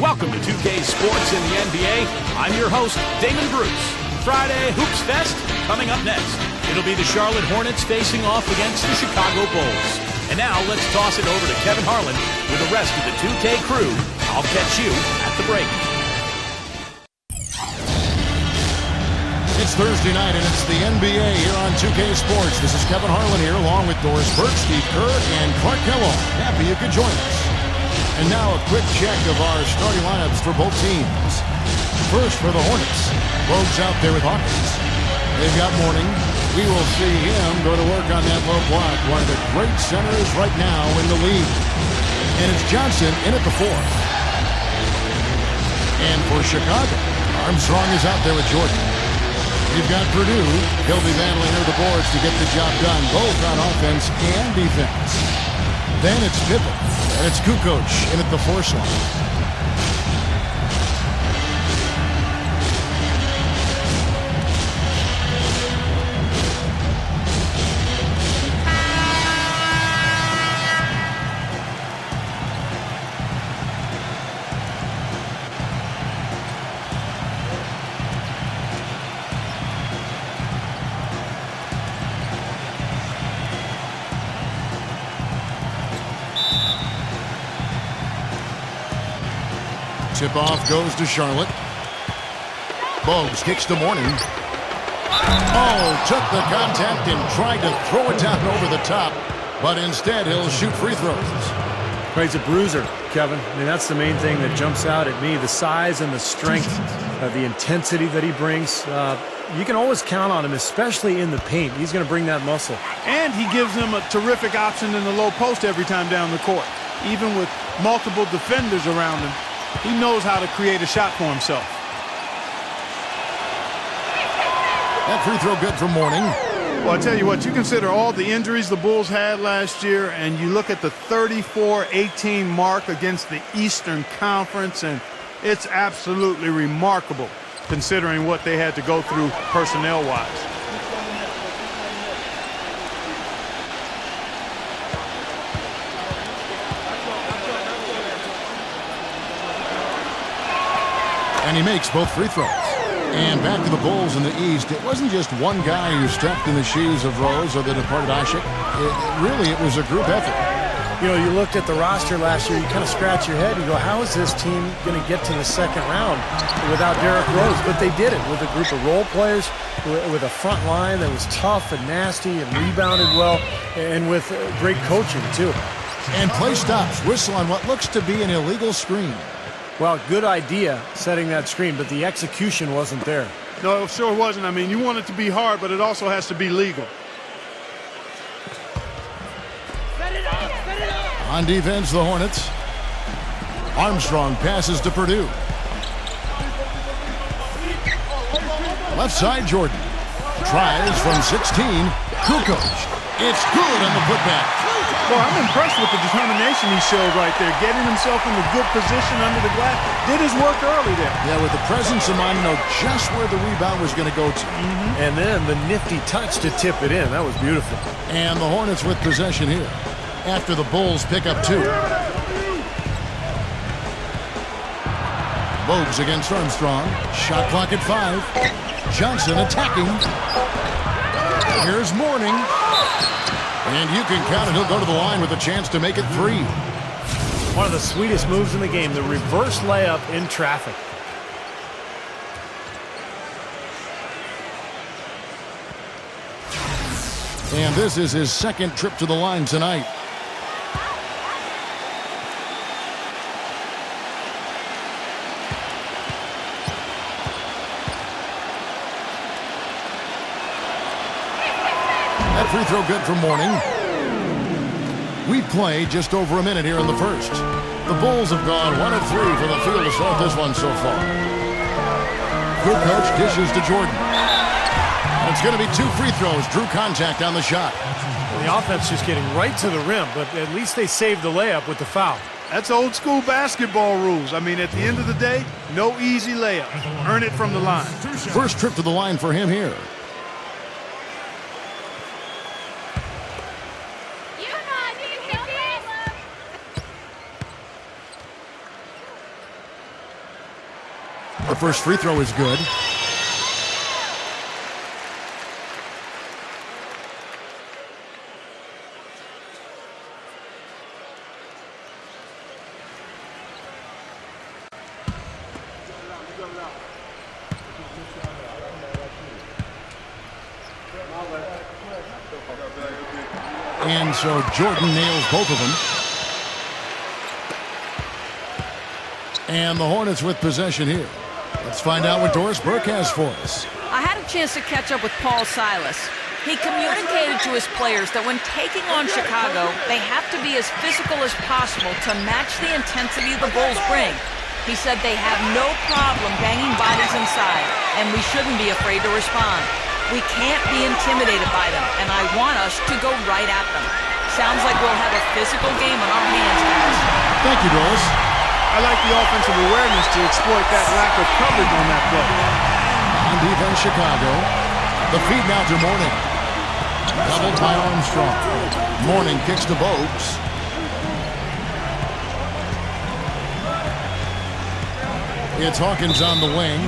Welcome to 2K Sports in the NBA. I'm your host, Damon Bruce. Friday Hoops Fest coming up next. It'll be the Charlotte Hornets facing off against the Chicago Bulls. And now let's toss it over to Kevin Harlan with the rest of the 2K crew. I'll catch you at the break. It's Thursday night, and it's the NBA here on 2K Sports. This is Kevin Harlan here, along with Doris Burke, Steve Kerr, and Clark Kellogg. Happy you could join us. And now a quick check of our starting lineups for both teams. First for the Hornets. Bogues out there with Hawkins. They've got Mourning. We will see him go to work on that low block. One of the great centers right now in the league. And it's Johnson in at the fourth. And for Chicago, Armstrong is out there with Jordan. You've got Purdue. He'll be battling near the boards to get the job done, both on offense and defense. Then it's Pippen, and it's Kukoc in at the force line. Tip-off goes to Charlotte. Bogues kicks to Mourning. Oh, took the contact and tried to throw it down over the top, but instead he'll shoot free throws. He's a bruiser, Kevin. I mean, that's the main thing that jumps out at me, the size and the strength, the intensity that he brings. You can always count on him, especially in the paint. He's going to bring that muscle. And he gives them a terrific option in the low post every time down the court. Even with multiple defenders around him, he knows how to create a shot for himself. That free throw good for Mourning. Well, I tell you what, you consider all the injuries the Bulls had last year, and you look at the 34-18 mark against the Eastern Conference, and it's absolutely remarkable considering what they had to go through personnel-wise. And he makes both free throws. And back to the Bulls in the East. It wasn't just one guy who stepped in the shoes of Rose or the departed Ashik. It was a group effort. You know, you looked at the roster last year, you kind of scratch your head and go, how is this team going to get to the second round without Derrick Rose? But they did it with a group of role players, with a front line that was tough and nasty and rebounded well, and with great coaching, too. And play stops. Whistle on what looks to be an illegal screen. Well, good idea setting that screen, but the execution wasn't there. No, it sure wasn't. I mean, you want it to be hard, but it also has to be legal. Set it up. On defense, the Hornets. Armstrong passes to Purdue. Left side, Jordan. Tries from 16. Kukoc. It's good on the putback. Well, I'm impressed with the determination he showed right there, getting himself in a good position under the glass. Did his work early there. Yeah, with the presence of mind, know just where the rebound was going to go to. And then the nifty touch to tip it in. That was beautiful. And the Hornets with possession here after the Bulls pick up two. Bogues against Armstrong. Shot clock at 5. Johnson attacking. Here's Mourning. And you can count it. He'll go to the line with a chance to make it 3. One of the sweetest moves in the game, the reverse layup in traffic. And this is his second trip to the line tonight. That free throw good for Mourning. We've played just over a minute here in the first. The Bulls have gone 1 of 3 for the field to start this one so far. Kukoc dishes to Jordan. It's going to be 2 free throws. Drew contact on the shot. The offense just getting right to the rim, but at least they saved the layup with the foul. That's old school basketball rules. I mean, at the end of the day, no easy layup. Earn it from the line. First trip to the line for him here. The first free throw is good. And so Jordan nails both of them. And the Hornets with possession here. Let's find out what Doris Burke has for us. I had a chance to catch up with Paul Silas. He communicated to his players that when taking on Chicago, they have to be as physical as possible to match the intensity the Bulls bring. He said they have no problem banging bodies inside, and we shouldn't be afraid to respond. We can't be intimidated by them, and I want us to go right at them. Sounds like we'll have a physical game on our hands, guys. Thank you, Doris. I like the offensive awareness to exploit that lack of coverage on that play. On defense, Chicago. The feed now to Mourning. Double by Armstrong. Mourning kicks to Bogues. It's Hawkins on the wing.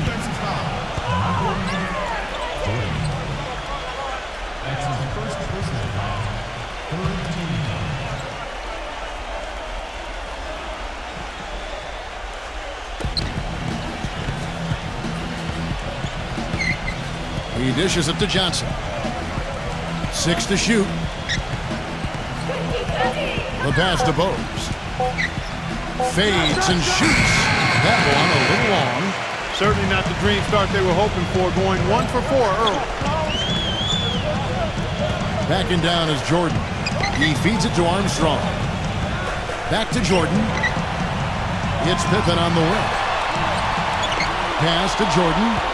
He dishes it to Johnson. 6 to shoot. The pass to Bogues. Fades and shoots. That one a little long. Certainly not the dream start they were hoping for, going 1 for 4 early. Backing down is Jordan. He feeds it to Armstrong. Back to Jordan. It's Pippen on the wing. Pass to Jordan.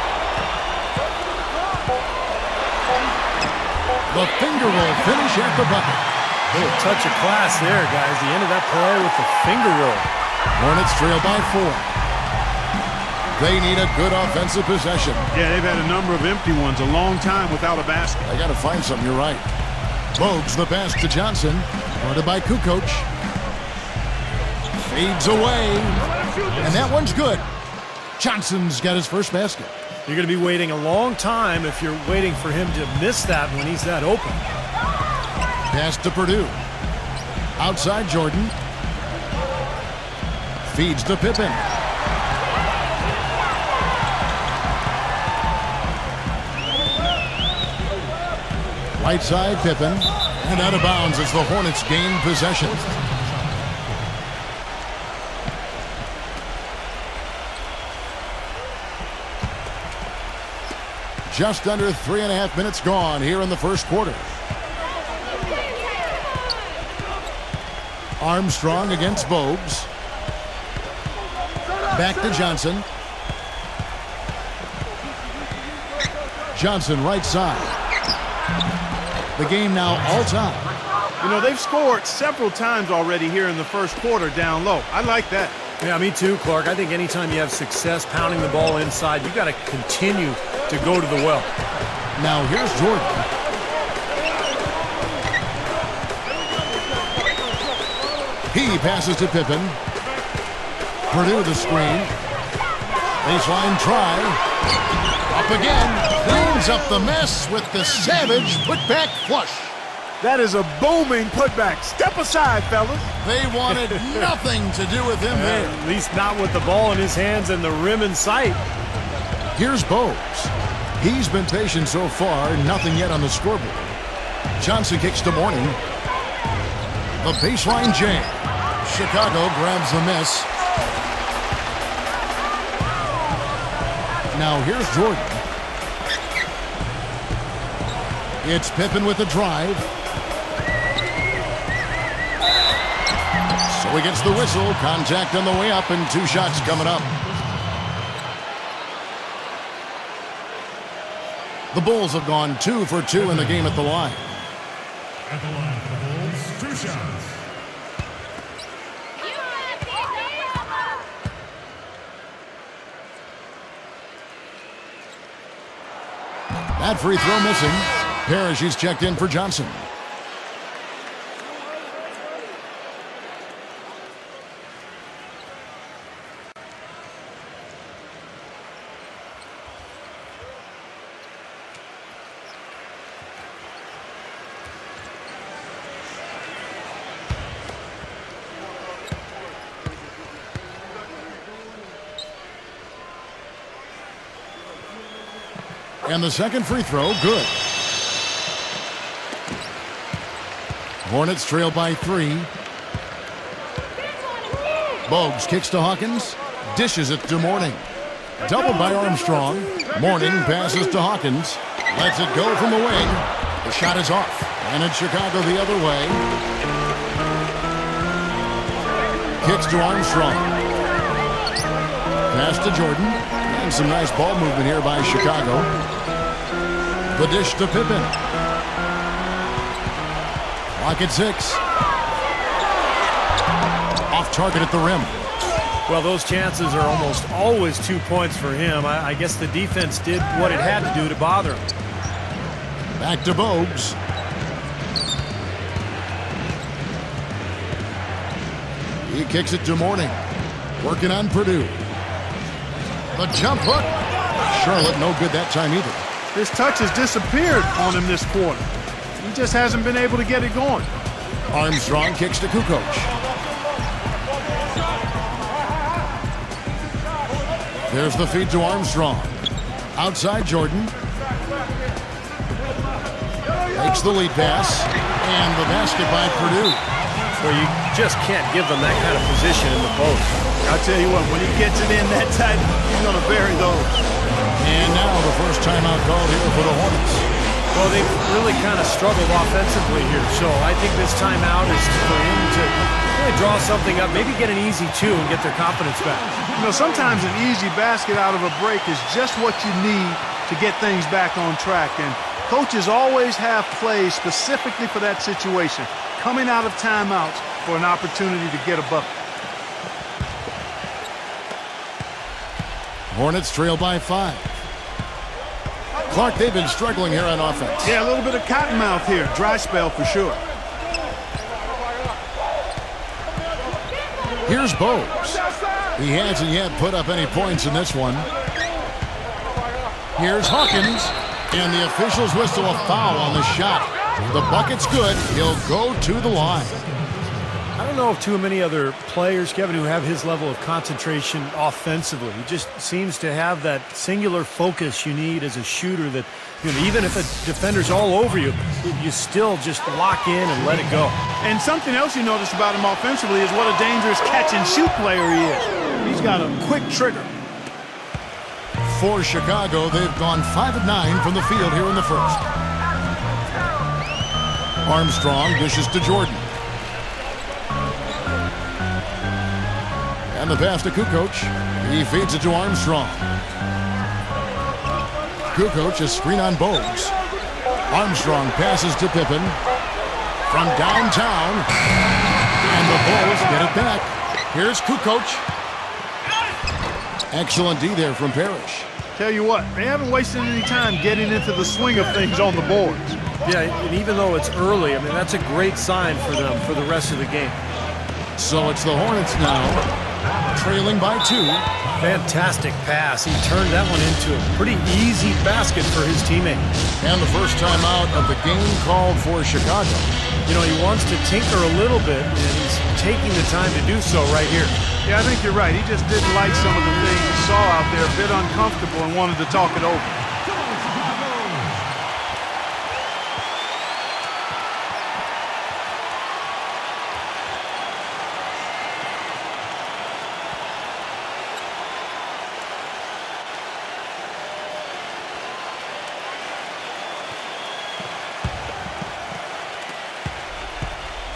The finger roll finish at the bucket. A little touch of class there, guys. The end of that play with the finger roll. Hornets trail by 4. They need a good offensive possession. Yeah, they've had a number of empty ones, a long time without a basket. I got to find something, you're right. Bogues the pass to Johnson. Guarded by Kukoc. Fades away. And that one's good. Johnson's got his first basket. You're going to be waiting a long time if you're waiting for him to miss that when he's that open. Pass to Purdue. Outside Jordan. Feeds to Pippen. Right side Pippen. And out of bounds as the Hornets gain possession. Just under 3.5 minutes gone here in the first quarter. Armstrong against Bogues. Back to Johnson. Johnson right side. The game now all time. You know, they've scored several times already here in the first quarter down low. I like that. Yeah, me too, Clark. I think anytime you have success pounding the ball inside, you've got to continue to go to the well. Now here's Jordan. He passes to Pippen. Purdue the screen. Baseline try. Up again. Cleans up the mess with the savage putback flush. That is a booming putback. Step aside, fellas. They wanted nothing to do with him there. At least not with the ball in his hands and the rim in sight. Here's Bogues. He's been patient so far, nothing yet on the scoreboard. Johnson kicks to Mourning. The baseline jam. Chicago grabs the miss. Now here's Jordan. It's Pippen with the drive. So he gets the whistle. Contact on the way up and 2 shots coming up. The Bulls have gone 2 for 2 in the game at the line. At the line for the Bulls, 2 shots. That free throw missing. Parrish is checked in for Johnson. And the second free throw, good. Hornets trail by 3. Bogues kicks to Hawkins. Dishes it to Mourning. Doubled by Armstrong. Mourning passes to Hawkins. Lets it go from the wing. The shot is off. And it's Chicago the other way. Kicks to Armstrong. Pass to Jordan. And some nice ball movement here by Chicago. The dish to Pippen. Clock at 6. Off target at the rim. Well, those chances are almost always 2 points for him. I guess the defense did what it had to do to bother him. Back to Bogues. He kicks it to Mourning. Working on Purdue. The jump hook. Charlotte no good that time either. His touch has disappeared on him this quarter. He just hasn't been able to get it going. Armstrong kicks to Kukoc. There's the feed to Armstrong. Outside Jordan. Takes the lead pass. And the basket by Purdue. Well, you just can't give them that kind of position in the post. I'll tell you what, when he gets it in that tight, he's going to bury those. And now the first timeout called here for the Hornets. Well, they've really kind of struggled offensively here, so I think this timeout is for him to really draw something up, maybe get an easy 2 and get their confidence back. You know, sometimes an easy basket out of a break is just what you need to get things back on track, and coaches always have plays specifically for that situation, coming out of timeouts for an opportunity to get a bucket. Hornets trail by 5. Clark, they've been struggling here on offense. Yeah, a little bit of cottonmouth here. Dry spell for sure. Here's Bogues. He hasn't yet put up any points in this one. Here's Hawkins. And the officials whistle a foul on the shot. The bucket's good. He'll go to the line. I don't know of too many other players, Kevin, who have his level of concentration offensively. He just seems to have that singular focus you need as a shooter that, you know, even if a defender's all over you, you still just lock in and let it go. And something else you notice about him offensively is what a dangerous catch-and-shoot player he is. He's got a quick trigger. For Chicago, they've gone 5 of 9 from the field here in the first. Armstrong dishes to Jordan. And the pass to Kukoc. He feeds it to Armstrong. Kukoc, a screen on Bogues. Armstrong passes to Pippen. From downtown. And the Bulls get it back. Here's Kukoc. Excellent D there from Parrish. Tell you what, they haven't wasted any time getting into the swing of things on the boards. Yeah, and even though it's early, I mean, that's a great sign for them for the rest of the game. So it's the Hornets now, trailing by 2. Fantastic pass. He turned that one into a pretty easy basket for his teammate. And the first time out of the game called for Chicago. You know, he wants to tinker a little bit, and he's taking the time to do so right here. Yeah, I think you're right. He just didn't like some of the things he saw out there, a bit uncomfortable, and wanted to talk it over.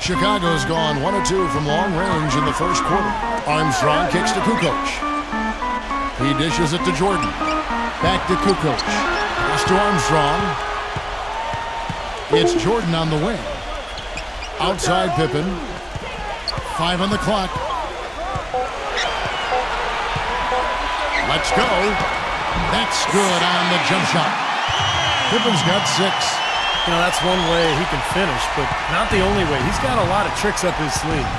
Chicago's gone 1 of 2 from long range in the first quarter. Armstrong kicks to Kukoc. He dishes it to Jordan. Back to Kukoc. Pass to Armstrong. It's Jordan on the wing. Outside Pippen. 5 on the clock. Let's go. That's good on the jump shot. Pippen's got 6. You know, that's one way he can finish, but not the only way. He's got a lot of tricks up his sleeve.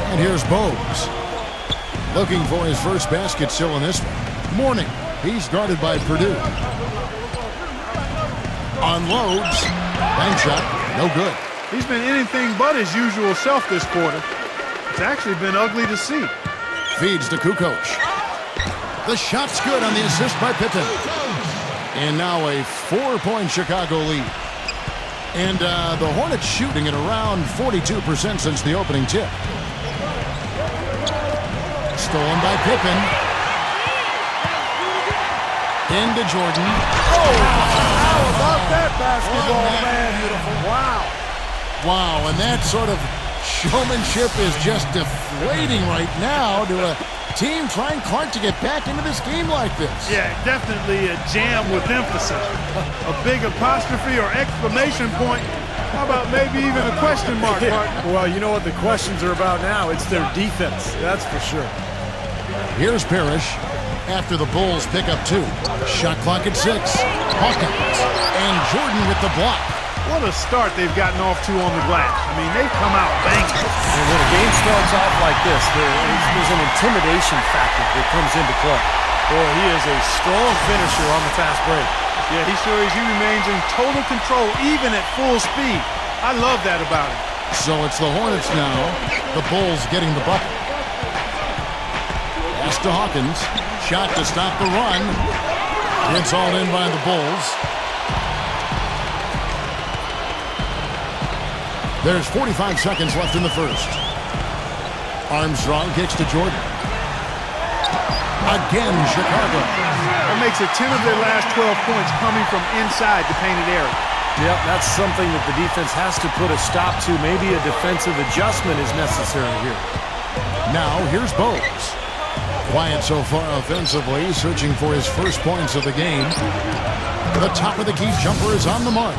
And here's Bogues. Looking for his first basket still in this one. Mourning. He's guarded by Purdue. Unloads. Bank shot. No good. He's been anything but his usual self this quarter. It's actually been ugly to see. Feeds to Kukoc. The shot's good on the assist by Pippen. And now a 4-point Chicago lead. And the Hornets shooting at around 42% since the opening tip. Stolen by Pippen. Into Jordan. Oh, how about that basketball, man? Beautiful. Wow. Wow, and that sort of showmanship is just deflating right now to a team trying hard to get back into this game like this. Yeah, definitely a jam with emphasis. A big apostrophe or exclamation point. How about maybe even a question mark, partner? Well, you know what the questions are about now? It's their defense, that's for sure. Here's Parrish after the Bulls pick up 2. Shot clock at 6. Hawkins and Jordan with the block. What a start they've gotten off to on the glass. I mean, they've come out banging. And when a game starts off like this, there's an intimidation factor that comes into play. Boy, he is a strong finisher on the fast break. Yeah, he sure is. He remains in total control, even at full speed. I love that about him. So it's the Hornets now. The Bulls getting the bucket. Pass to Hawkins. Shot to stop the run. It's all in by the Bulls. There's 45 seconds left in the first. Armstrong kicks to Jordan. Again, Chicago. That makes it 10 of their last 12 points coming from inside the painted area. Yep, that's something that the defense has to put a stop to. Maybe a defensive adjustment is necessary here. Now, here's Bowes. Quiet so far offensively, searching for his first points of the game. The top of the key jumper is on the mark.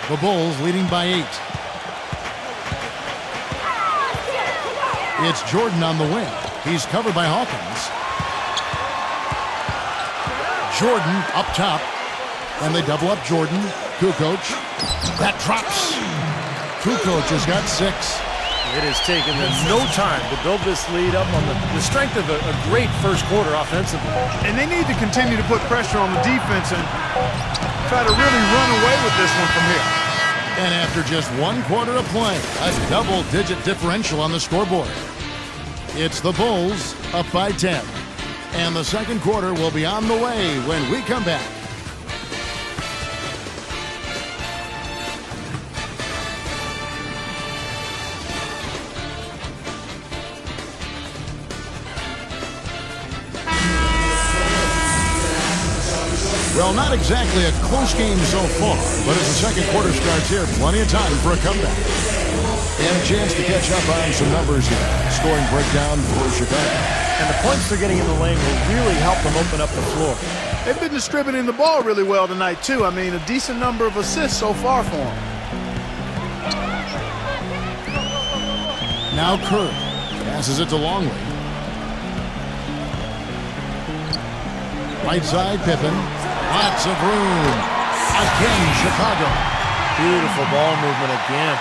The Bulls leading by 8. It's Jordan on the wing. He's covered by Hawkins. Jordan up top. And they double up Jordan. Kukoc. That drops. Kukoc has got 6. It has taken them no time to build this lead up on the strength of a great first quarter offensively. And they need to continue to put pressure on the defense and try to really run away with this one from here. And after just 1 quarter of play, a double-digit differential on the scoreboard. It's the Bulls up by 10. And the second quarter will be on the way when we come back. Well, not exactly a close game so far, but as the second quarter starts here, plenty of time for a comeback. And a chance to catch up on some numbers here. Scoring breakdown for Chicago. And the points they're getting in the lane will really help them open up the floor. They've been distributing the ball really well tonight, too. I mean, a decent number of assists so far for them. Now Kerr passes it to Longley. Right side, Pippen. Lots of room. Again, Chicago. Beautiful ball movement again.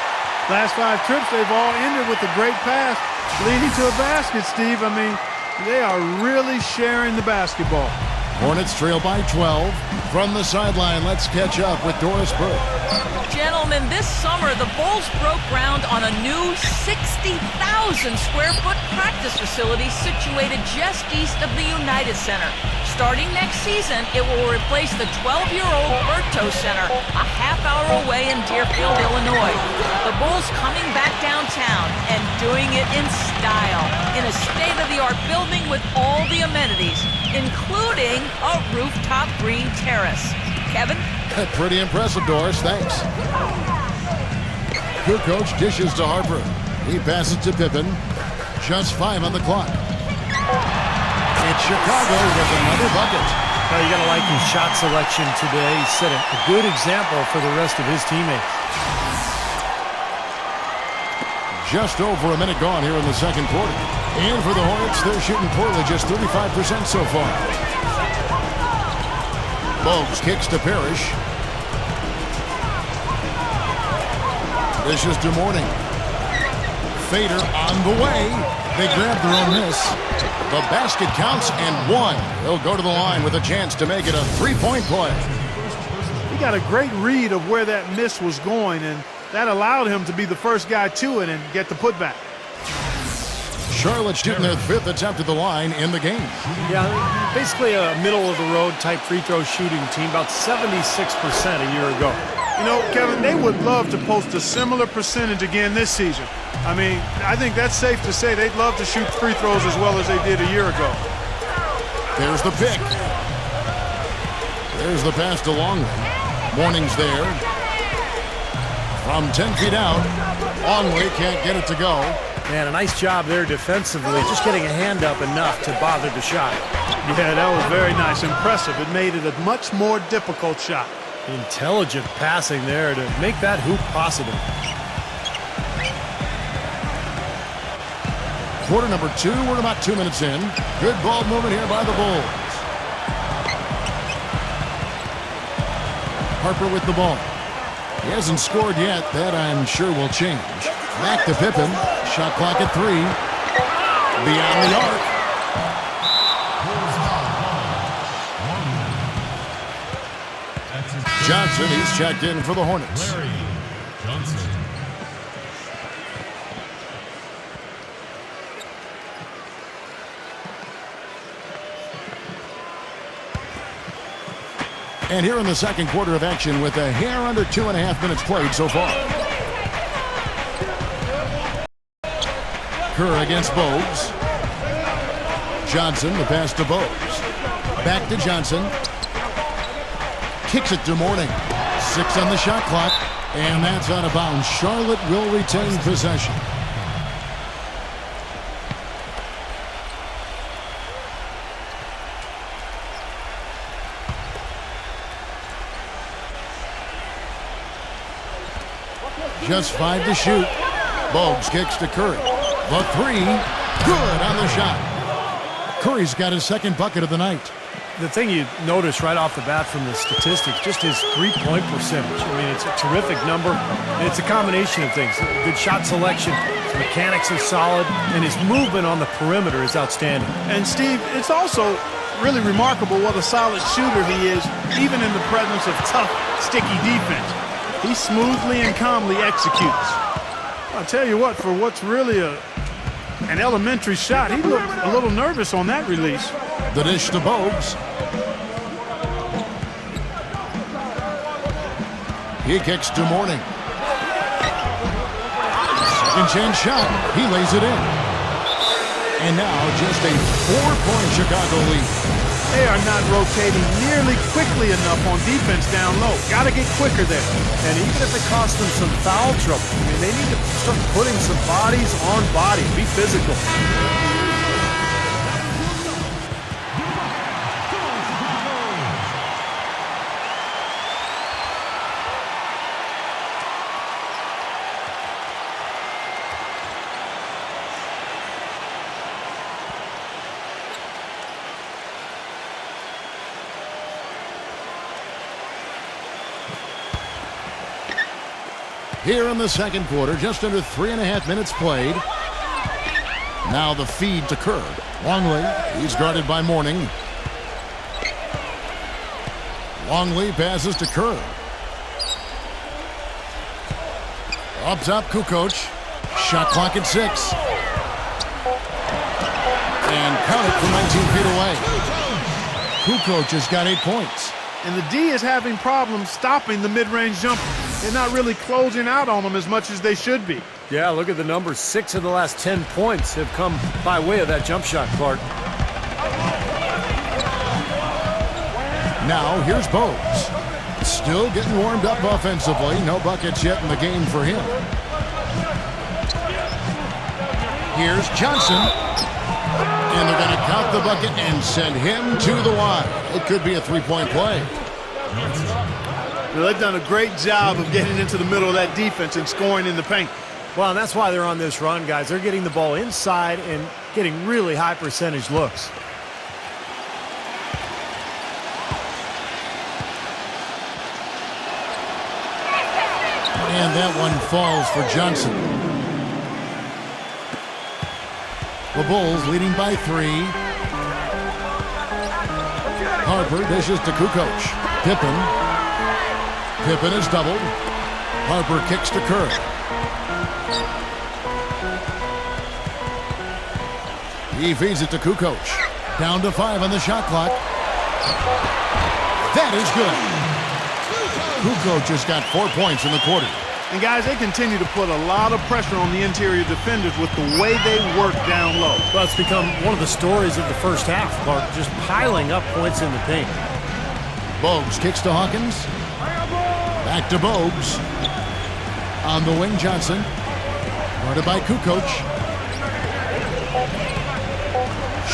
Last 5 trips, they've all ended with a great pass leading to a basket, Steve. I mean, they are really sharing the basketball. Hornets trail by 12. From the sideline, let's catch up with Doris Burke. Gentlemen, this summer the Bulls broke ground on a new 60,000 square foot practice facility situated just east of the United Center. Starting next season, it will replace the 12-year-old Berto Center, a half-hour away in Deerfield, Illinois. The Bulls coming back downtown and doing it in style, in a state-of-the-art building with all the amenities, including a rooftop green terrace. Kevin? Pretty impressive, Doris. Thanks. Kukoc dishes to Harper. He passes to Pippen. Just 5 on the clock. It's Chicago with another bucket. Well, you got to like his shot selection today. He set a good example for the rest of his teammates. Just over a minute gone here in the second quarter. And for the Hornets, they're shooting poorly, just 35% so far. Bowes kicks to Parrish. This is Mourning. Fader on the way. They grab their own miss. The basket counts and 1. He'll go to the line with a chance to make it a 3-point play. He got a great read of where that miss was going, and that allowed him to be the first guy to it and get the putback. Charlotte shooting their 5th attempt at the line in the game. Yeah, basically a middle-of-the-road type free throw shooting team, about 76% a year ago. You know, Kevin, they would love to post a similar percentage again this season. I mean, I think that's safe to say they'd love to shoot free throws as well as they did a year ago. There's the pick. There's the pass to Longley. Mourning's there. From 10 feet out, Longley can't get it to go. Man, a nice job there defensively, just getting a hand up enough to bother the shot. Yeah, that was very nice. Impressive. It made it a much more difficult shot. Intelligent passing there to make that hoop possible. Quarter number 2, we're about 2 minutes in. Good ball movement here by the Bulls. Harper with the ball. He hasn't scored yet. That I'm sure will change. Back to Pippen. Shot clock at 3. Beyond the arc. Johnson, he's checked in for the Hornets. Larry Johnson. And here in the second quarter of action with a hair under 2.5 minutes played so far. Kerr against Bogues. Johnson, the pass to Bogues. Back to Johnson. Kicks it to Mourning. 6 on the shot clock. And that's out of bounds. Charlotte will retain possession. Just 5 to shoot. Bogues kicks to Curry. The 3, good on the shot. Curry's got his second bucket of the night. The thing you notice right off the bat from the statistics, just his three-point percentage. I mean, it's a terrific number, and it's a combination of things. Good shot selection, his mechanics are solid, and his movement on the perimeter is outstanding. And, Steve, it's also really remarkable what a solid shooter he is, even in the presence of tough, sticky defense. He smoothly and calmly executes. I'll tell you what, for what's really an elementary shot, he looked a little nervous on that release. The dish to Bogues. He kicks to Mourning. Second chance shot. He lays it in. And now just a 4-point Chicago lead. They are not rotating nearly quickly enough on defense down low. Got to get quicker there. And even if it costs them some foul trouble, I mean, they need to start putting some bodies on body. Be physical. Here in the second quarter, just under 3.5 minutes played. Now the feed to Kerr. Longley, he's guarded by Mourning. Longley passes to Kerr. Up top, Kukoc. Shot clock at 6. And count it from 19 feet away. Kukoc has got 8 points. And the D is having problems stopping the mid-range jumper. They're not really closing out on them as much as they should be. Yeah, look at the numbers. 6 of the last 10 points have come by way of that jump shot, Clark. Now here's Bogues. Still getting warmed up offensively. No buckets yet in the game for him. Here's Johnson. And they're going to count the bucket and send him to the line. It could be a 3-point play. Well, they've done a great job of getting into the middle of that defense and scoring in the paint. Well, and that's why they're on this run, guys. They're getting the ball inside and getting really high percentage looks. And that one falls for Johnson. The Bulls leading by 3. Harper dishes to Kukoc. Pippen. Pippen is doubled. Harper kicks to Kerr. He feeds it to Kukoc. Down to 5 on the shot clock. That is good. Kukoc just got 4 points in the quarter. And guys, they continue to put a lot of pressure on the interior defenders with the way they work down low. Well, it's become one of the stories of the first half, Clark, just piling up points in the paint. Bogues kicks to Hawkins. Back to Bogues. On the wing, Johnson. Guarded by Kukoc.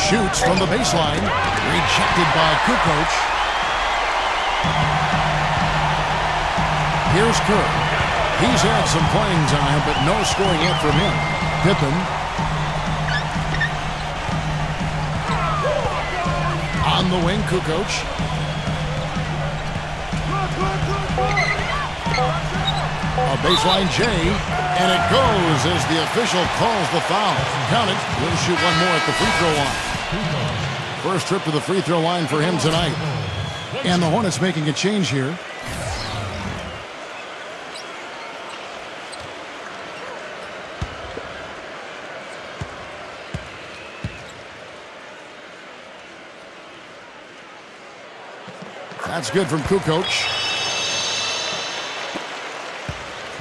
Shoots from the baseline. Rejected by Kukoc. Here's Kerr. He's had some playing time, but no scoring yet from him. Pippen. On the wing, Kukoc. A baseline J, and it goes as the official calls the foul. Count it. He'll shoot one more at the free throw line. First trip to the free throw line for him tonight. And the Hornets making a change here. That's good from Kukoc.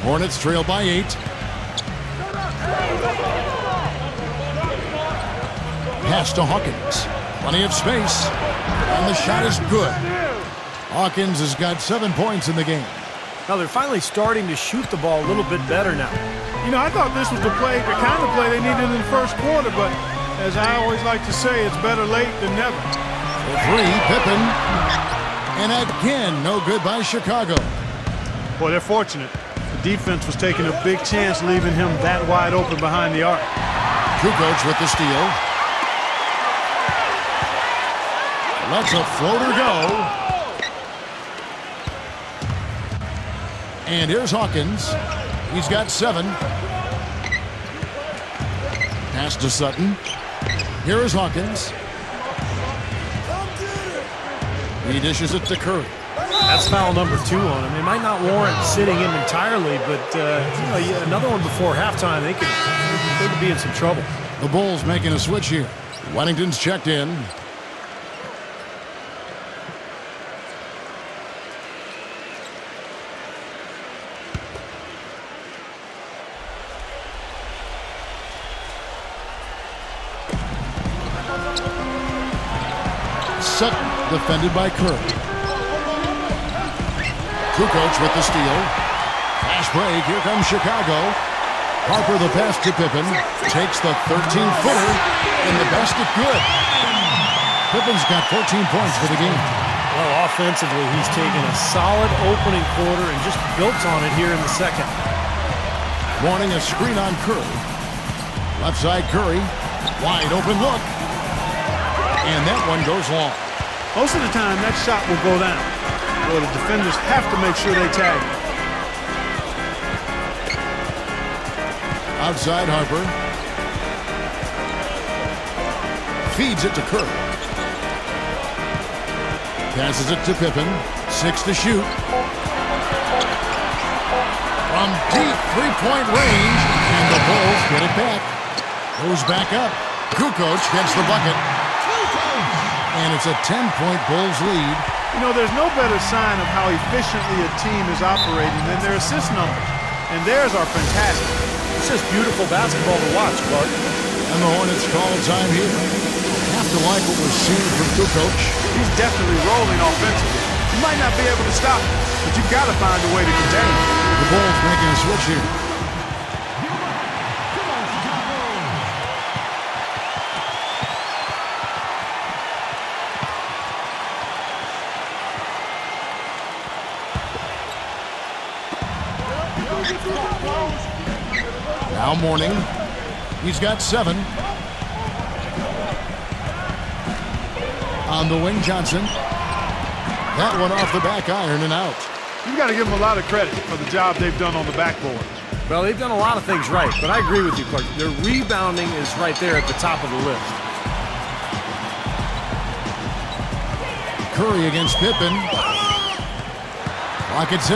Hornets trail by 8. Pass to Hawkins. Plenty of space. And the shot is good. Hawkins has got 7 points in the game. Now they're finally starting to shoot the ball a little bit better now. You know, I thought this was the kind of play they needed in the first quarter, but as I always like to say, it's better late than never. For 3, Pippen. And again, no good by Chicago. Boy, they're fortunate. The defense was taking a big chance, leaving him that wide open behind the arc. Kukoc with the steal. Lets a floater go. And here's Hawkins. He's got 7. Pass to Sutton. Here is Hawkins. He dishes it to Curry. That's foul number 2 on him. It might not warrant sitting him entirely, but another one before halftime, they could be in some trouble. The Bulls making a switch here. Weddington's checked in. Sutton defended by Kerr. Kukoc with the steal. Fast break. Here comes Chicago. Harper the pass to Pippen. Takes the 13-footer. And the basket good. Pippen's got 14 points for the game. Well, offensively, he's taken a solid opening quarter and just built on it here in the second. Mourning a screen on Curry. Left side Curry. Wide open look. And that one goes long. Most of the time, that shot will go down. Well, the defenders have to make sure they tag it. Outside Harper. Feeds it to Kerr. Passes it to Pippen. 6 to shoot. From deep three-point range. And the Bulls get it back. Goes back up. Kukoc gets the bucket. And it's a 10-point Bulls lead. You know, there's no better sign of how efficiently a team is operating than their assist numbers. And theirs are fantastic. It's just beautiful basketball to watch, Clark. And the Hornets call time here. Have to like what we're seeing from Kukoc. He's definitely rolling offensively. You might not be able to stop him, but you've got to find a way to contain him. The Bulls making a switch here. Now Mourning. He's got 7. On the wing, Johnson. That one off the back iron and out. You've got to give them a lot of credit for the job they've done on the backboard. Well, they've done a lot of things right, but I agree with you, Clark. Their rebounding is right there at the top of the list. Curry against Pippen. Clock at 6.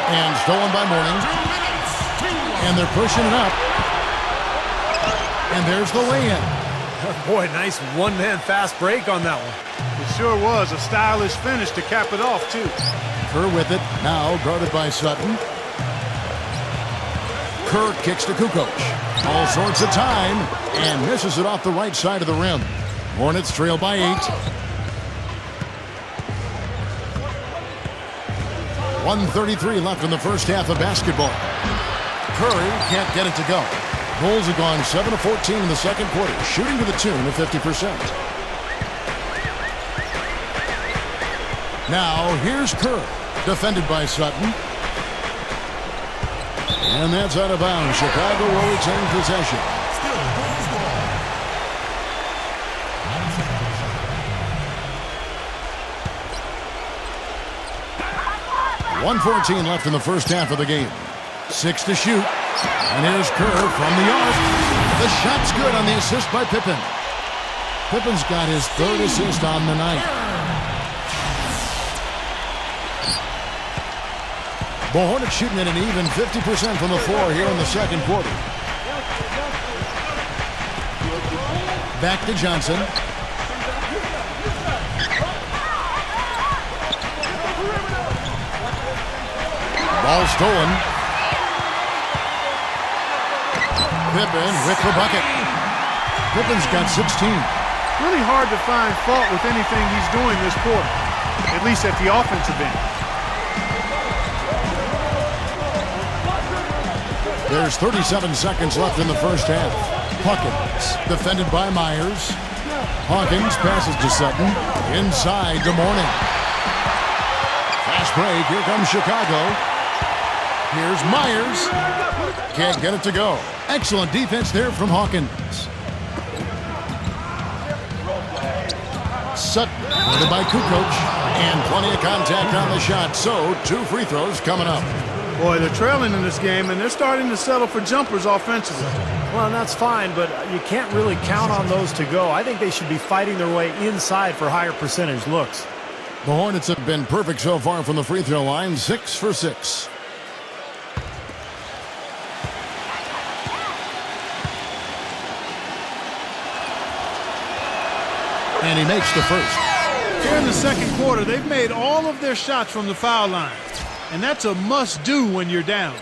And stolen by Mourning. And they're pushing it up. And there's the lay-in. Boy, nice one-man fast break on that one. It sure was a stylish finish to cap it off, too. Kerr with it, now guarded by Sutton. Kerr kicks to Kukoc. All sorts of time, and misses it off the right side of the rim. Hornets trail by 8. 1:33 left in the first half of basketball. Curry can't get it to go. Bulls have gone 7 of 14 in the second quarter, shooting to the tune of 50%. Now, here's Kerr, defended by Sutton. And that's out of bounds. Chicago will retain possession. Still Bulls ball. 1:14 left in the first half of the game. 6 to shoot. And here's Kerr from the arc. The shot's good on the assist by Pippen. Pippen's got his 3rd assist on the night. The Hornets shooting at an even 50% from the floor here in the second quarter. Back to Johnson. Ball stolen. Pippen with the bucket. Pippen's got 16. Really hard to find fault with anything he's doing this quarter, at least at the offensive end. There's 37 seconds left in the first half. Hawkins, defended by Myers. Hawkins passes to Sutton. Inside to Mourning. Fast break. Here comes Chicago. Here's Myers. Can't get it to go. Excellent defense there from Hawkins. Sutton, guarded by Kukoc. And plenty of contact on the shot. So, 2 free throws coming up. Boy, they're trailing in this game, and they're starting to settle for jumpers offensively. Well, and that's fine, but you can't really count on those to go. I think they should be fighting their way inside for higher percentage looks. The Hornets have been perfect so far from the free throw line, 6 for 6. And he makes the first. Here in the second quarter, they've made all of their shots from the foul line. And that's a must-do when you're down.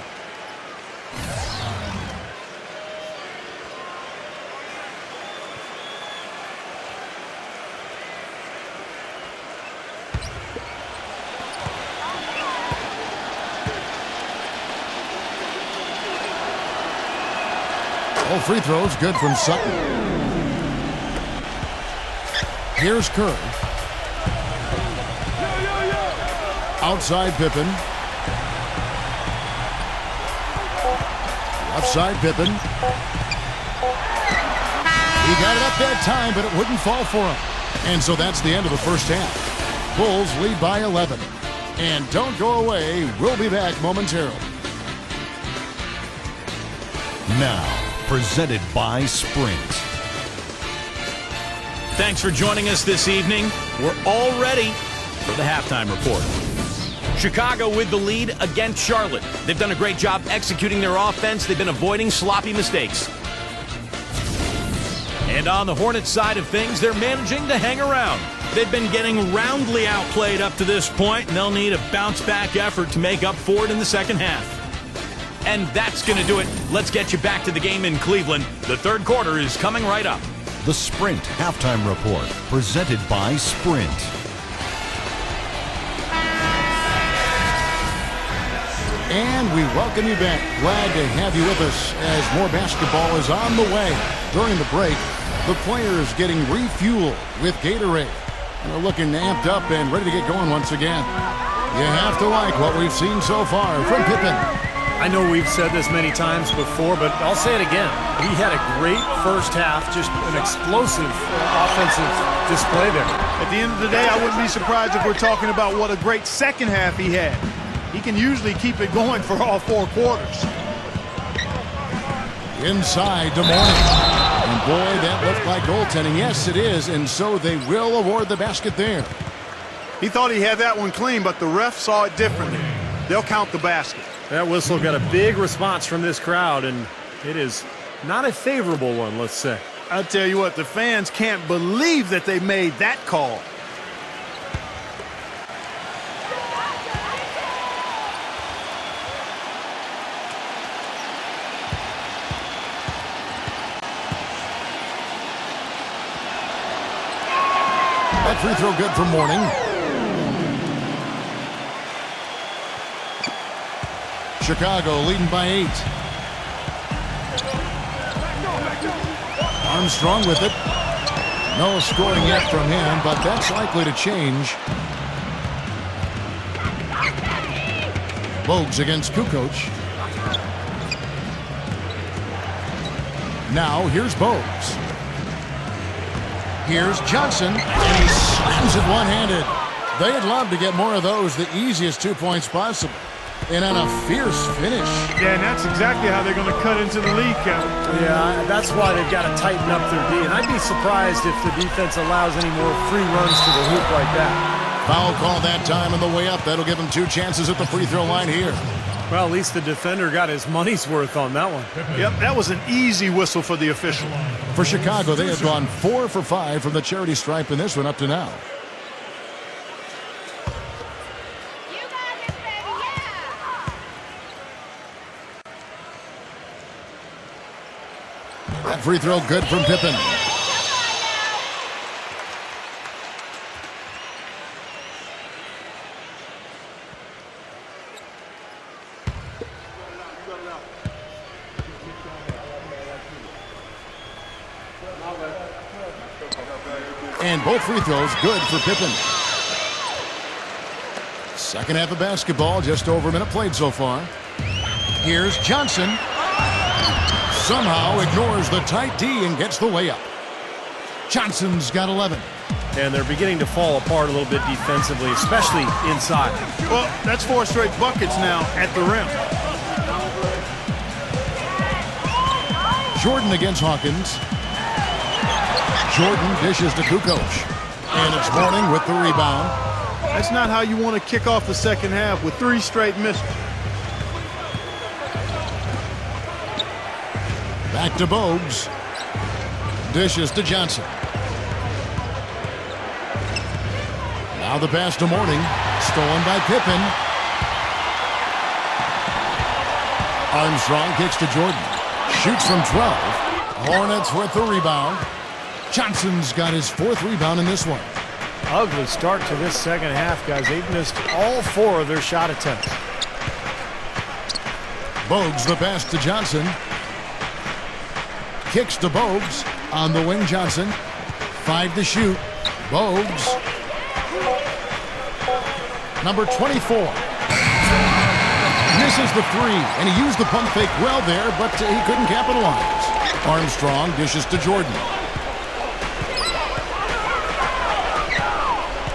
All free throws good from Sutton. Here's Kerr. Outside Pippen. Left side Pippen. He got it up that time, but it wouldn't fall for him. And so that's the end of the first half. Bulls lead by 11. And don't go away. We'll be back momentarily. Now, presented by Sprint. Thanks for joining us this evening. We're all ready for the halftime report. Chicago with the lead against Charlotte. They've done a great job executing their offense. They've been avoiding sloppy mistakes. And on the Hornets side of things, they're managing to hang around. They've been getting roundly outplayed up to this point, and they'll need a bounce-back effort to make up for it in the second half. And that's going to do it. Let's get you back to the game in Cleveland. The third quarter is coming right up. The Sprint Halftime Report, presented by Sprint. And we welcome you back. Glad to have you with us as more basketball is on the way. During the break, the players getting refueled with Gatorade. And they're looking amped up and ready to get going once again. You have to like what we've seen so far from Pippen. I know we've said this many times before, but I'll say it again. He had a great first half, just an explosive offensive display there. At the end of the day, I wouldn't be surprised if we're talking about what a great second half he had. He can usually keep it going for all 4 quarters. Inside to Mourning. And boy, that looked like goaltending. Yes, it is, and so they will award the basket there. He thought he had that one clean, but the ref saw it differently. They'll count the basket. That whistle got a big response from this crowd, and it is not a favorable one, let's say. I tell you what, the fans can't believe that they made that call. That free throw good for Mourning. Chicago leading by 8. Armstrong with it. No scoring yet from him, but that's likely to change. Bogues against Kukoc. Now here's Bogues. Here's Johnson, and he slams it one-handed. They'd love to get more of those, the easiest 2 points possible. And on a fierce finish. Yeah, and that's exactly how they're going to cut into the lead, Kevin. Yeah, that's why they've got to tighten up their D. And I'd be surprised if the defense allows any more free runs to the hoop like that. Foul call that time on the way up. That'll give them 2 chances at the free throw line here. Well, at least the defender got his money's worth on that one. Yep, that was an easy whistle for the official. For Chicago, they have gone 4 for 5 from the charity stripe in this one up to now. That free throw good from Pippen. And both free throws good for Pippen. Second half of basketball, just over a minute played so far. Here's Johnson. Somehow ignores the tight D and gets the layup. Johnson's got 11. And they're beginning to fall apart a little bit defensively, especially inside. Well, that's 4 straight buckets now at the rim. Jordan against Hawkins. Jordan dishes to Kukoc. And it's Mourning with the rebound. That's not how you want to kick off the second half with 3 straight misses. Back to Bogues. Dishes to Johnson. Now the pass to Mourning. Stolen by Pippen. Armstrong kicks to Jordan. Shoots from 12. Hornets with the rebound. Johnson's got his 4th rebound in this one. Ugly start to this second half, guys. They've missed all 4 of their shot attempts. Bogues the pass to Johnson. Kicks to Bogues. On the wing, Johnson. 5 to shoot. Bogues. Number 24. Misses the 3, and he used the pump fake well there, but he couldn't capitalize. Armstrong dishes to Jordan.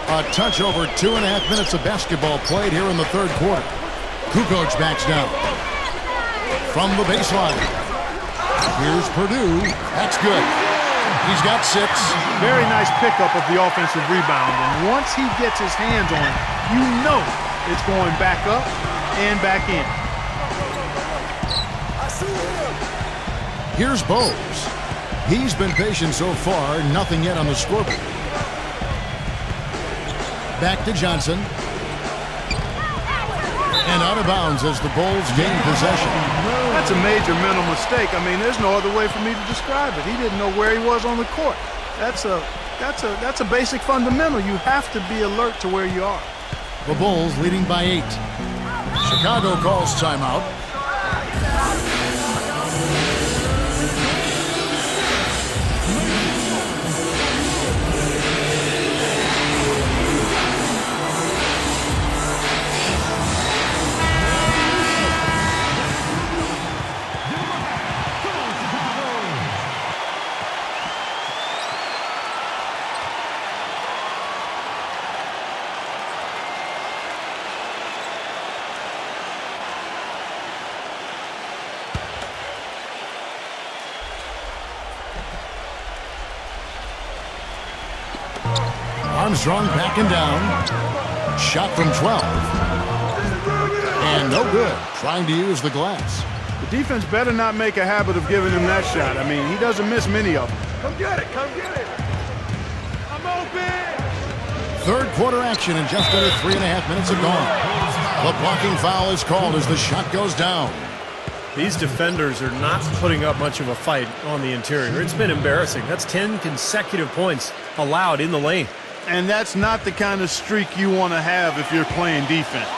A touch over 2.5 minutes of basketball played here in the third quarter. Kukoc backs down. From the baseline. Here's Purdue. That's good. He's got 6. Very nice pickup of the offensive rebound. And once he gets his hands on it, you know it's going back up and back in. Here's Bogues. He's been patient so far. Nothing yet on the scoreboard. Back to Johnson. And out of bounds as the Bulls gain possession. That's a major mental mistake. I mean, there's no other way for me to describe it. He didn't know where he was on the court. That's a basic fundamental. You have to be alert to where you are. The Bulls leading by 8. Chicago calls timeout. Armstrong backing down. Shot from 12. And no good. Trying to use the glass. The defense better not make a habit of giving him that shot. I mean, he doesn't miss many of them. Come get it, come get it. I'm open. Third quarter action and just under 3.5 minutes have gone. The blocking foul is called as the shot goes down. These defenders are not putting up much of a fight on the interior. It's been embarrassing. That's 10 consecutive points allowed in the lane. And that's not the kind of streak you want to have if you're playing defense.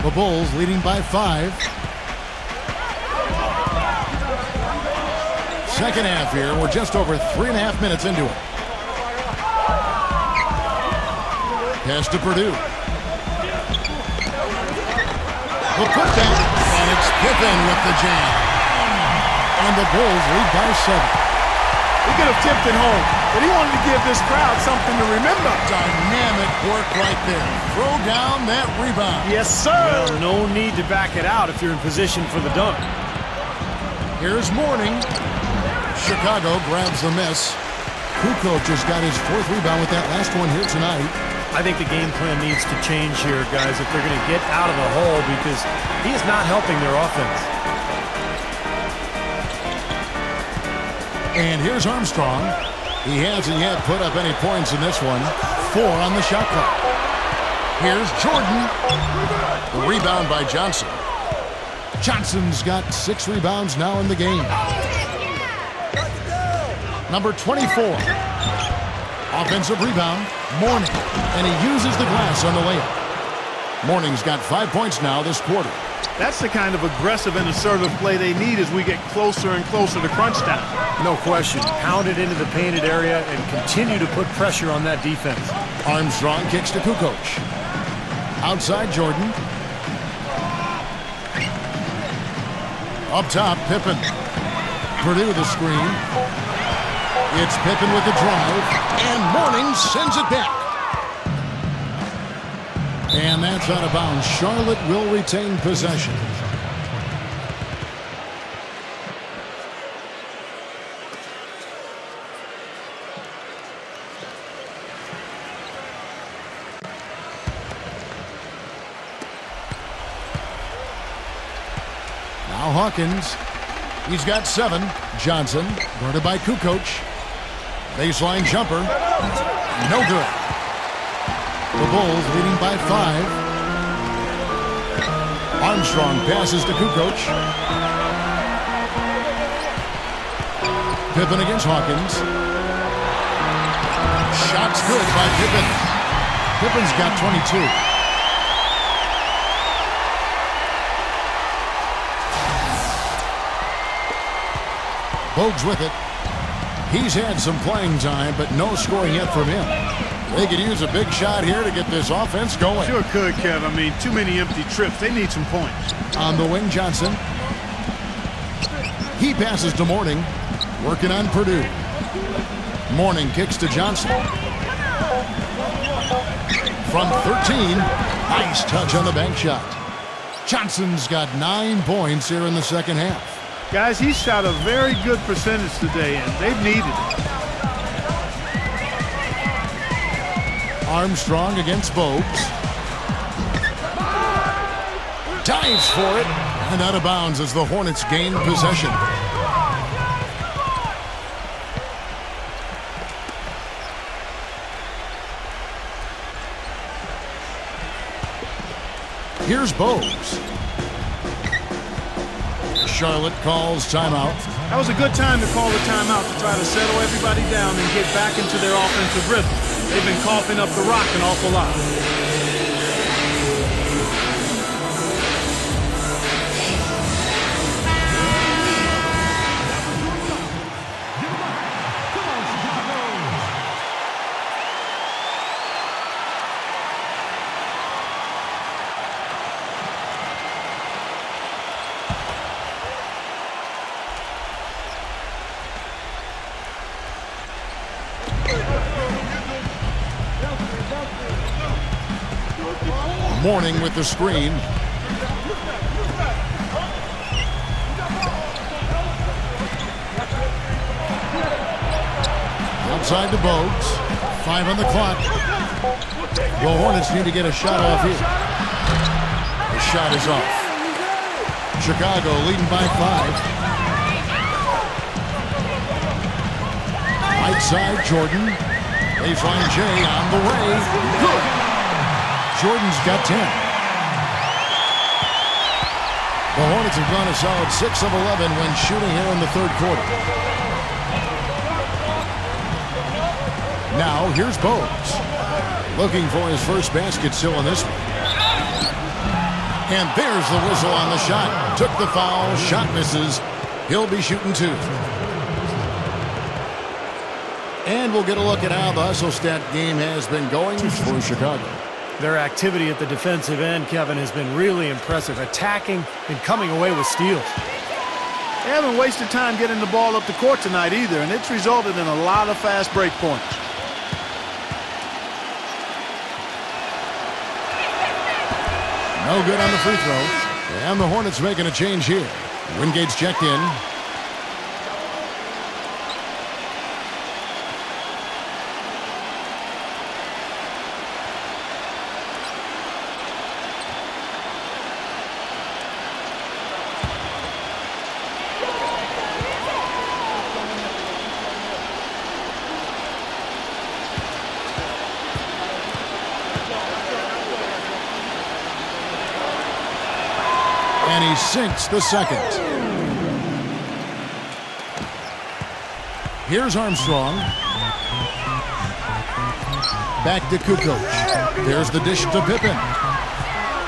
The Bulls leading by 5. Second half here. We're just over 3.5 minutes into it. Pass to Purdue. The putback, and it's Pippen with the jam. And the Bulls lead by 7. He could have tipped it home, but he wanted to give this crowd something to remember. Dynamic work right there. Throw down that rebound. Yes, sir. Well, no need to back it out if you're in position for the dunk. Here's Mourning. Chicago grabs the miss. Kukoc just got his 4th rebound with that last one here tonight. I think the game plan needs to change here, guys, if they're going to get out of the hole, because he is not helping their offense. And here's Armstrong. He hasn't yet put up any points in this one. 4 on the shot clock. Here's Jordan. The rebound by Johnson. Johnson's got 6 rebounds now in the game. Number 24. Offensive rebound, Mourning. And he uses the glass on the layup. Mourning's got 5 points now this quarter. That's the kind of aggressive and assertive play they need as we get closer and closer to crunch time. No question. Pound it into the painted area and continue to put pressure on that defense. Armstrong kicks to Kukoc. Outside Jordan. Up top, Pippen. Purdue the screen. It's Pippen with the drive. And Mourning sends it back. And that's out of bounds. Charlotte will retain possession. Now Hawkins. He's got 7. Johnson, guarded by Kukoc. Baseline jumper. No good. The Bulls leading by 5. Armstrong passes to Kukoc. Pippen against Hawkins. Shots good by Pippen. Pippen's got 22. Bogues with it. He's had some playing time, but no scoring yet from him. They could use a big shot here to get this offense going. Sure could, Kev. I mean, too many empty trips. They need some points. On the wing, Johnson. He passes to Mourning. Working on Purdue. Mourning kicks to Johnson. From 13. Nice touch on the bank shot. Johnson's got 9 points here in the second half. Guys, he shot a very good percentage today, and they've needed it. Armstrong against Bogues. Dives for it. And out of bounds as the Hornets gain possession. Here's Bogues. Charlotte calls timeout. That was a good time to call the timeout to try to settle everybody down and get back into their offensive rhythm. They've been coughing up the rock an awful lot. Mourning with the screen. Outside to Bogues. 5 on the clock. The Hornets need to get a shot off here. The shot is off. Chicago leading by 5. Right side, Jordan. Baseline J on the way. Good. Jordan's got 10. The Hornets have gone a solid 6 of 11 when shooting here in the third quarter. Now, here's Bogues. Looking for his first basket still in this one. And there's the whistle on the shot. Took the foul. Shot misses. He'll be shooting 2. And we'll get a look at how the hustle stat game has been going for Chicago. Their activity at the defensive end, Kevin, has been really impressive. Attacking and coming away with steals. They haven't wasted time getting the ball up the court tonight either, and it's resulted in a lot of fast break points. No good on the free throw. And the Hornets making a change here. Wingate's checked in. And he sinks the second. Here's Armstrong. Back to Kukoc. There's the dish to Pippen.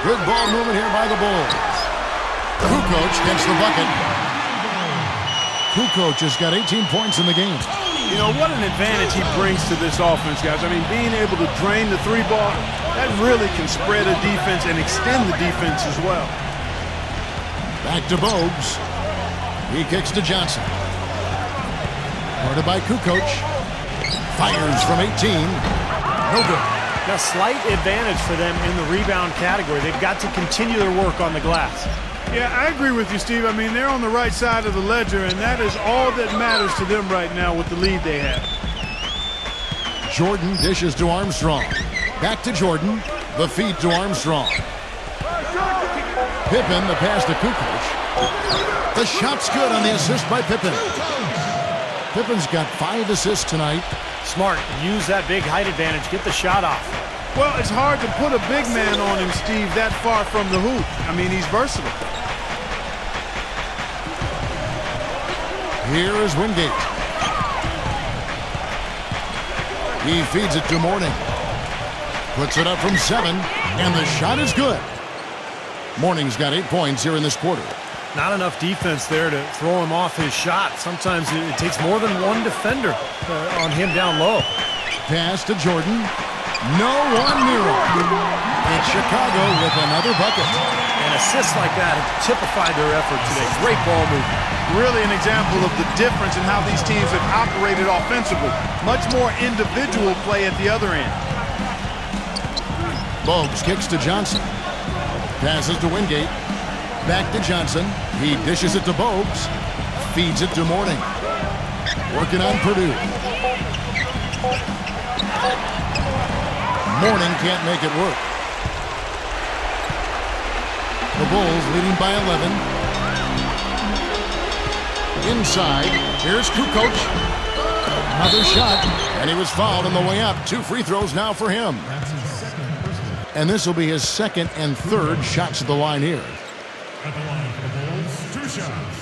Good ball movement here by the Bulls. Kukoc gets the bucket. Kukoc has got 18 points in the game. You know, what an advantage he brings to this offense, guys. I mean, being able to drain the 3-ball, that really can spread a defense and extend the defense as well. Back to Bogues. He kicks to Johnson. Guarded by Kukoc. Fires from 18. No good. A slight advantage for them in the rebound category. They've got to continue their work on the glass. Yeah, I agree with you, Steve. I mean, they're on the right side of the ledger, and that is all that matters to them right now with the lead they have. Jordan dishes to Armstrong. Back to Jordan. The feed to Armstrong. Pippen, the pass to Kukoc. The shot's good on the assist by Pippen. Pippen's got 5 assists tonight. Smart. Use that big height advantage. Get the shot off. Well, it's hard to put a big man on him, Steve, that far from the hoop. I mean, he's versatile. Here is Wingate. He feeds it to Mourning. Puts it up from 7, and the shot is good. Mourning's got 8 points here in this quarter. Not enough defense there to throw him off his shot. Sometimes it takes more than one defender on him down low. Pass to Jordan. No one near him. It's Chicago with another bucket. And assists like that have typified their effort today. Great ball movement. Really an example of the difference in how these teams have operated offensively. Much more individual play at the other end. Bogues kicks to Johnson. Passes to Wingate. Back to Johnson. He dishes it to Bogues. Feeds it to Mourning. Working on Purdue. Mourning can't make it work. The Bulls leading by 11. Inside. Here's Kukoc. Another shot. And he was fouled on the way up. 2 free throws now for him. And this will be his second and third shots at the line here. At the line for the Bulls, 2 shots.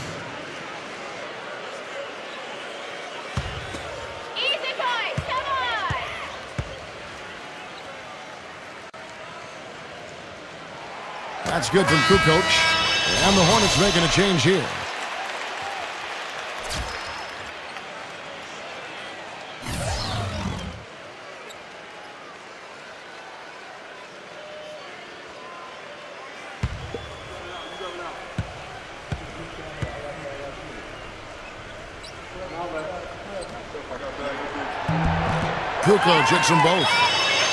Easy boys, come on! That's good from Kukoc. And the Hornets making a change here. Kukoc hits them both.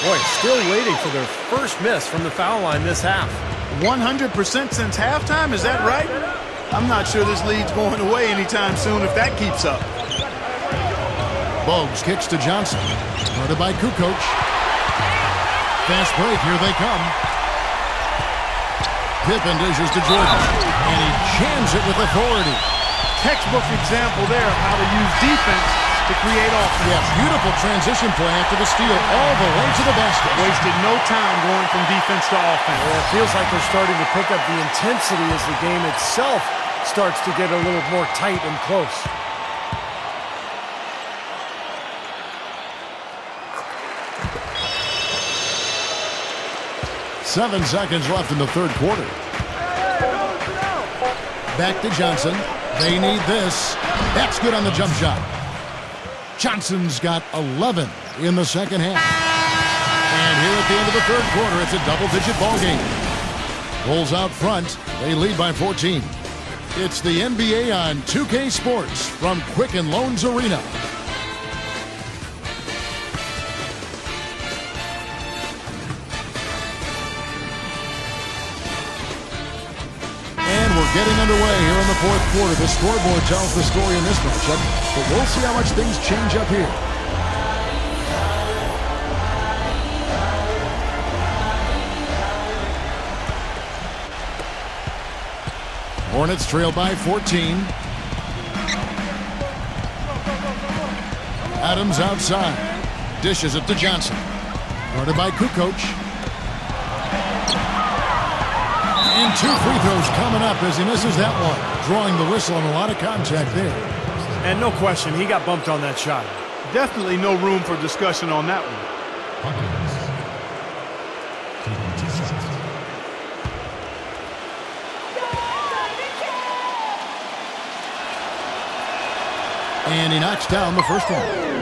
Boy, still waiting for their first miss from the foul line this half. 100% since halftime, is that right? I'm not sure this lead's going away anytime soon if that keeps up. Bogues kicks to Johnson. Guarded by Kukoc. Fast break, here they come. Pippen dishes to Jordan, and he jams it with authority. Textbook example there of how to use defense to create offense. Yeah, beautiful transition play after the steal all the way to the basket. Wasted no time going from defense to offense. Yeah, it feels like they're starting to pick up the intensity as the game itself starts to get a little more tight and close. Seven seconds left in the third quarter. Back to Johnson. They need this. That's good on the jump shot. Johnson's got 11 in the second half. And here at the end of the third quarter, it's a double-digit ball game. Bulls out front. They lead by 14. It's the NBA on 2K Sports from Quicken Loans Arena. And we're getting underway here in the fourth quarter. The scoreboard tells the story in this matchup, but we'll see how much things change up here. Hornets trail by 14. Adams outside. Dishes it to Johnson. Guarded by Kukoc. And two free throws coming up as he misses that one. Drawing the whistle and a lot of contact there. And no question, he got bumped on that shot. Definitely no room for discussion on that one. Hawkins. Taking 2 shots. And he knocks down the first one.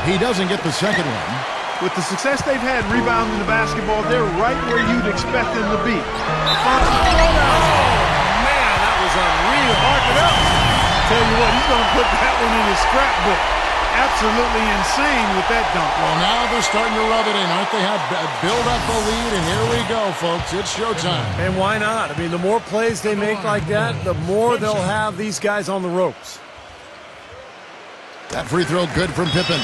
He doesn't get the second one. With the success they've had rebounding the basketball, they're right where you'd expect them to be. Unreal. Mark it up. Tell you what, he's going to put that one in his scrapbook. Absolutely insane with that dunk. Well, now they're starting to rub it in, aren't they? Have build up a lead, and here we go, folks. It's showtime. And why not? I mean, the more plays they make like that, the more they'll have these guys on the ropes. That free throw good from Pippen.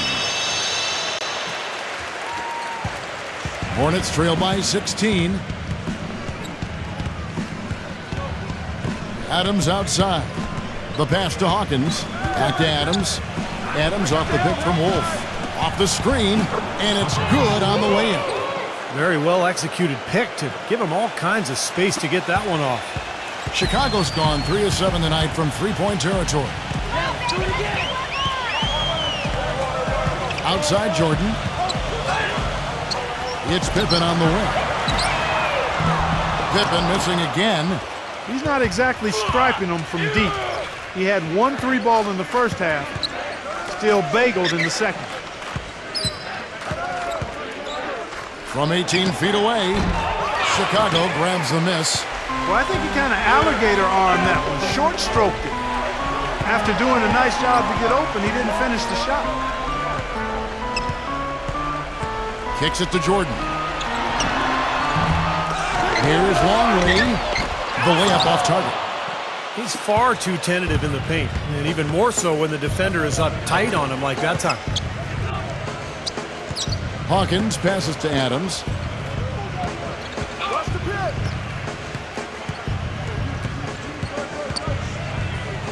Hornets trail by 16. Adams outside. The pass to Hawkins. Back to Adams. Adams off the pick from Wolf. Off the screen, and it's good on the way in. Very well executed pick to give him all kinds of space to get that one off. Chicago's gone 3 of 7 tonight from three-point territory. Outside Jordan. It's Pippen on the wing. Pippen missing again. He's not exactly striping them from deep. He had 1 3 ball in the first half, still bageled in the second. From 18 feet away, Chicago grabs the miss. Well, I think he kind of alligator armed that one, short stroked it. After doing a nice job to get open, he didn't finish the shot. Kicks it to Jordan. Here's Longley. The layup off target. He's far too tentative in the paint, and even more so when the defender is up tight on him like that time. Hawkins passes to Adams.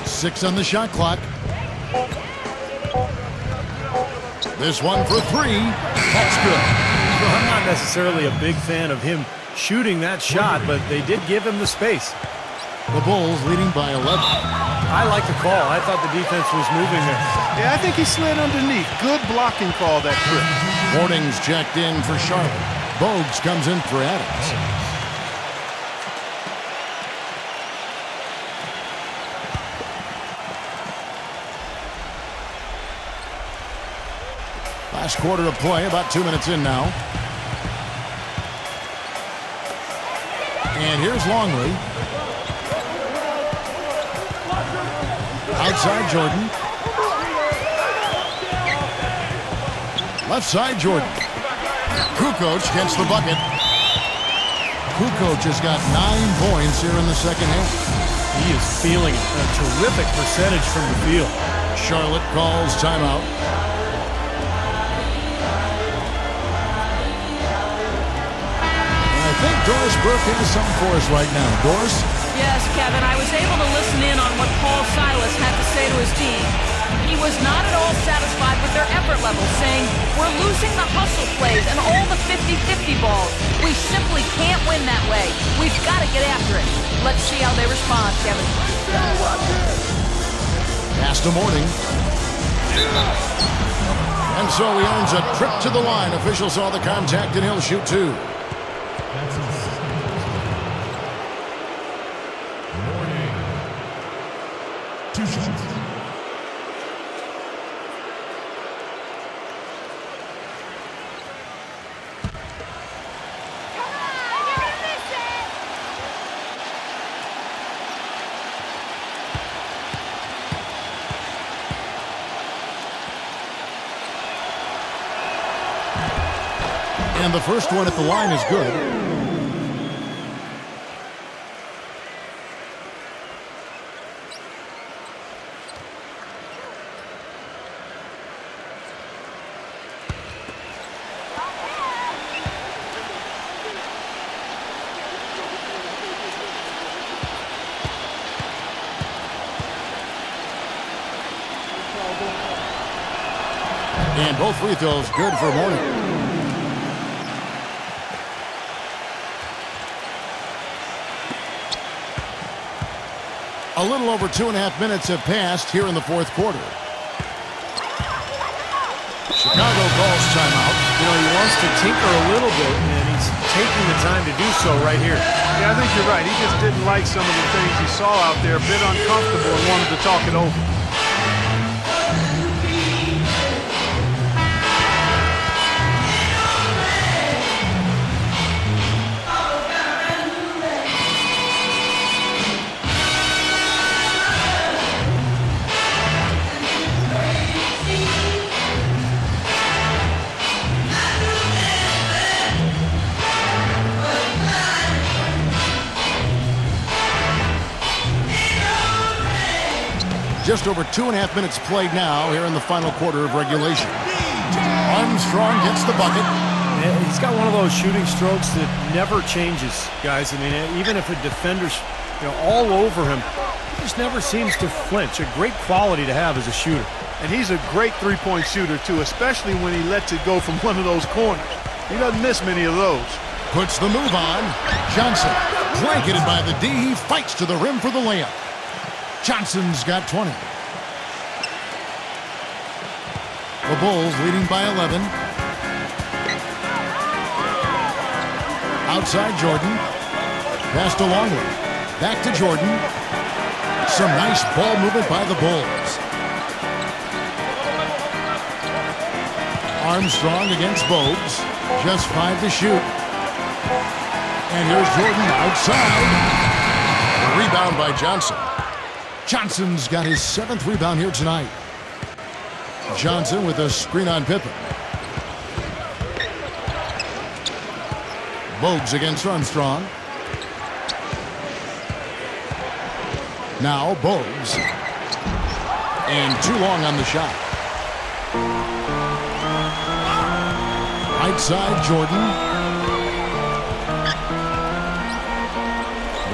Six on the shot clock. This one for 3. That's good. Well, I'm not necessarily a big fan of him shooting that shot, but they did give him the space. The Bulls leading by 11. I like the call. I thought the defense was moving there. Yeah, I think he slid underneath. Good blocking call that trip. Mourning's checked in for Charlotte. Bogues comes in for Adams. Last quarter of play, about 2 minutes in now. And here's Longley. Outside Jordan. Left side Jordan. Kukoc gets the bucket. Kukoc has got 9 points here in the second half. He is feeling it. A terrific percentage from the field. Charlotte calls timeout. And I think Doris Burke has something for us right now. Doris? Yes, Kevin, I was able to listen in on what Paul Silas had to say to his team. He was not at all satisfied with their effort level, saying, "We're losing the hustle plays and all the 50-50 balls. We simply can't win that way. We've got to get after it." Let's see how they respond, Kevin. Pass to Mourning. And so he earns a trip to the line. Officials saw the contact and he'll shoot 2. Mourning. 2 shots. And the first one at the line is good. And both free throws good for Mourning. A little over 2.5 minutes have passed here in the fourth quarter. Chicago calls timeout. You know, he wants to tinker a little bit, and he's taking the time to do so right here. Yeah, I think you're right. He just didn't like some of the things he saw out there, a bit uncomfortable, and wanted to talk it over. Just over 2.5 minutes played now here in the final quarter of regulation. Armstrong gets the bucket. Yeah, he's got one of those shooting strokes that never changes, guys. I mean, even if a defender's all over him, he just never seems to flinch. A great quality to have as a shooter. And he's a great three-point shooter, too, especially when he lets it go from one of those corners. He doesn't miss many of those. Puts the move on. Johnson, blanketed by the D. He fights to the rim for the layup. Johnson's got 20. The Bulls leading by 11. Outside Jordan. Pass to Longley. Back to Jordan. Some nice ball movement by the Bulls. Armstrong against Bogues. Just 5 to shoot. And here's Jordan outside. The rebound by Johnson. Johnson's got his 7th rebound here tonight. Johnson with a screen on Pippen. Bogues against Armstrong. Now Bogues. And too long on the shot. Right side Jordan.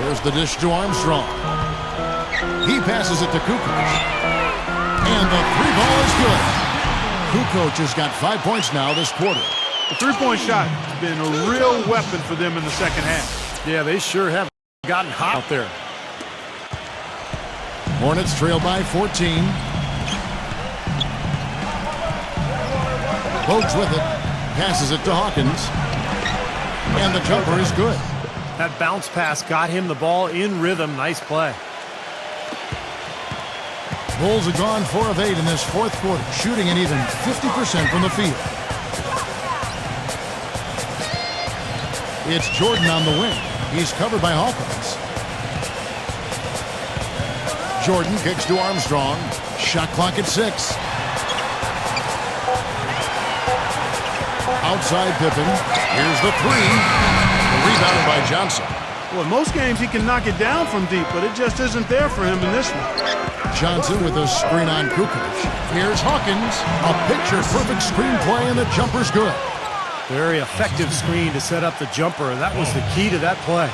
There's the dish to Armstrong. He passes it to Kukoc. And the 3-ball is good. Kukoc has got 5 points now this quarter. The three-point shot has been a real weapon for them in the second half. Yeah, they sure have gotten hot out there. Hornets trail by 14. Bogues with it. Passes it to Hawkins. And the jumper is good. That bounce pass got him the ball in rhythm. Nice play. Bulls have gone 4 of 8 in this fourth quarter, shooting an even 50% from the field. It's Jordan on the wing. He's covered by Hawkins. Jordan kicks to Armstrong. Shot clock at 6. Outside Pippen. Here's the 3. Rebounded by Johnson. Well, in most games he can knock it down from deep, but it just isn't there for him in this one. Johnson with a screen on Kukoc. Here's Hawkins. A picture-perfect screen play, and the jumper's good. Very effective screen to set up the jumper, and that was the key to that play.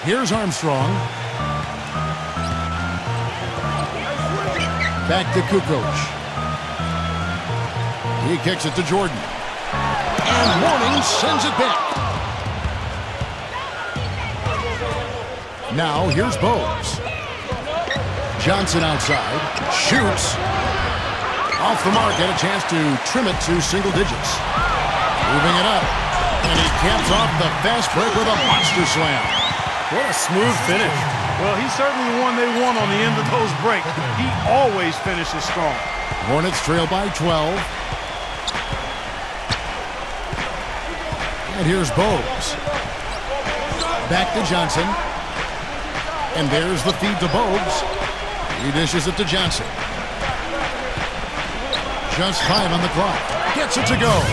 Here's Armstrong. Back to Kukoc. He kicks it to Jordan. And Mourning sends it back. Now here's Bowes. Johnson outside. Shoots. Off the mark, and a chance to trim it to single digits. Moving it up. And he caps off the fast break with a monster slam. What a smooth finish. Well, he's certainly the one they want on the end of those breaks. He always finishes strong. Hornets trail by 12. And here's Bowes. Back to Johnson. And there's the feed to Bowes. He dishes it to Johnson. Just 5 on the clock. Gets it to go.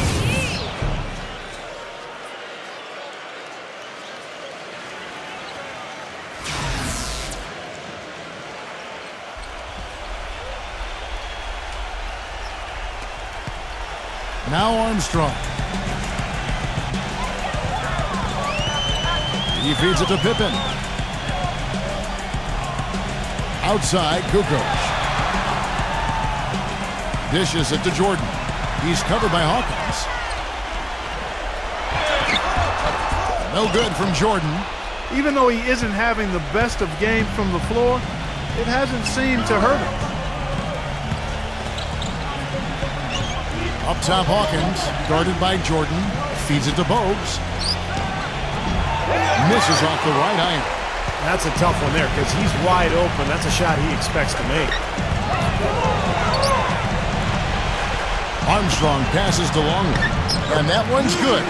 Now Armstrong. He feeds it to Pippen. Outside, Kukoc. Dishes it to Jordan. He's covered by Hawkins. No good from Jordan. Even though he isn't having the best of games from the floor, it hasn't seemed to hurt him. Up top, Hawkins, guarded by Jordan, feeds it to Bowes. Misses off the right iron. That's a tough one there because he's wide open. That's a shot he expects to make. Armstrong passes to Longley, and that one's good.